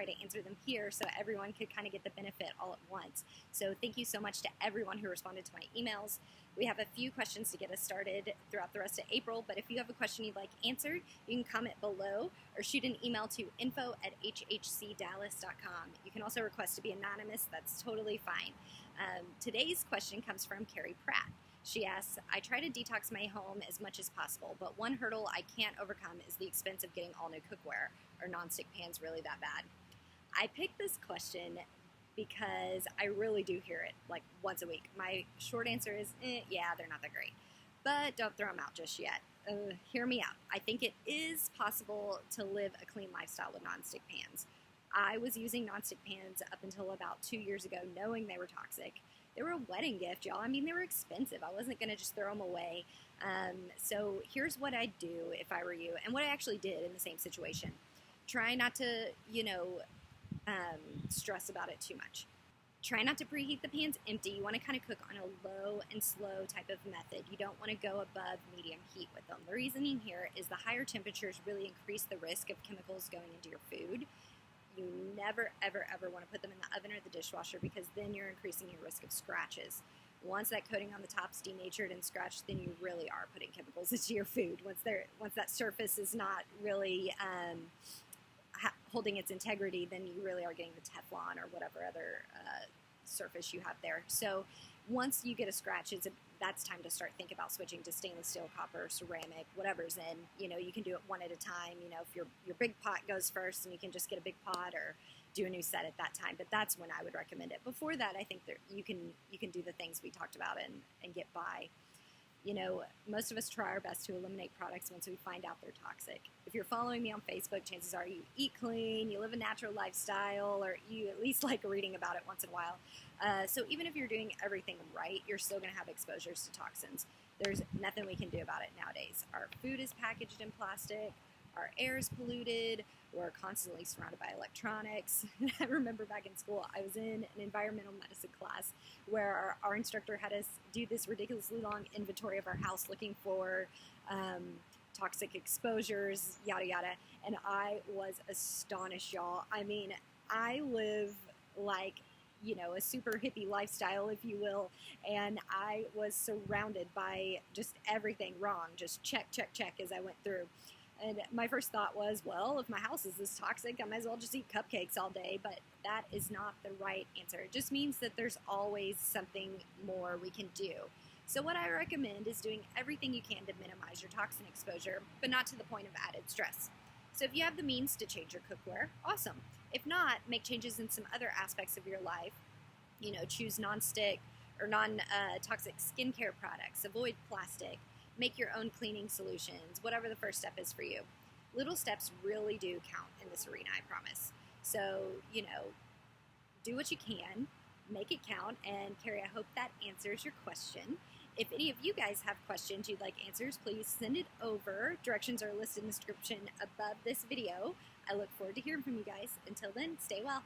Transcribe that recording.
try to answer them here so everyone could kind of get the benefit all at once. So thank you so much to everyone who responded to my emails. We have a few questions to get us started throughout the rest of April, but if you have a question you'd like answered, you can comment below or shoot an email to info@hhcdallas.com. You can also request to be anonymous. That's totally fine. Today's question comes from Carrie Pratt. She asks, I try to detox my home as much as possible, but one hurdle I can't overcome is the expense of getting all new cookware. Are nonstick pans really that bad? I picked this question because I really do hear it like once a week. My short answer is, yeah, they're not that great. But don't throw them out just yet. Hear me out. I think it is possible to live a clean lifestyle with nonstick pans. I was using nonstick pans up until about 2 years ago, knowing they were toxic. They were a wedding gift, y'all. I mean, they were expensive. I wasn't going to just throw them away. So here's what I'd do if I were you, and what I actually did in the same situation. Try not to, stress about it too much. Try not to preheat the pans empty. You want to kind of cook on a low and slow type of method. You don't want to go above medium heat with them. The reasoning here is the higher temperatures really increase the risk of chemicals going into your food. You never, ever, ever want to put them in the oven or the dishwasher because then you're increasing your risk of scratches. Once that coating on the top's denatured and scratched, then you really are putting chemicals into your food. Once that surface is not really holding its integrity, then you really are getting the Teflon or whatever other surface you have there. So once you get a scratch, that's time to start thinking about switching to stainless steel, copper, ceramic, whatever's in. You can do it one at a time. If your big pot goes first, and you can just get a big pot or do a new set at that time. But that's when I would recommend it. Before that, I think that you can do the things we talked about and get by. Most of us try our best to eliminate products once we find out they're toxic. If you're following me on Facebook, chances are you eat clean, you live a natural lifestyle, or you at least like reading about it once in a while. So even if you're doing everything right, you're still going to have exposures to toxins. There's nothing we can do about it nowadays. Our food is packaged in plastic. Our air is polluted. We're constantly surrounded by electronics. I remember back in school, I was in an environmental medicine class where our instructor had us do this ridiculously long inventory of our house looking for toxic exposures, yada, yada. And I was astonished, y'all. I mean, I live like a super hippie lifestyle, if you will, and I was surrounded by just everything wrong, just check, check, check as I went through. And my first thought was, well, if my house is this toxic, I might as well just eat cupcakes all day. But that is not the right answer. It just means that there's always something more we can do. So what I recommend is doing everything you can to minimize your toxin exposure, but not to the point of added stress. So if you have the means to change your cookware, awesome. If not, make changes in some other aspects of your life. Choose non-stick or non-toxic skincare products. Avoid plastic. Make your own cleaning solutions, whatever the first step is for you. Little steps really do count in this arena, I promise. So, do what you can, make it count, and Carrie, I hope that answers your question. If any of you guys have questions you'd like answers, please send it over. Directions are listed in the description above this video. I look forward to hearing from you guys. Until then, stay well.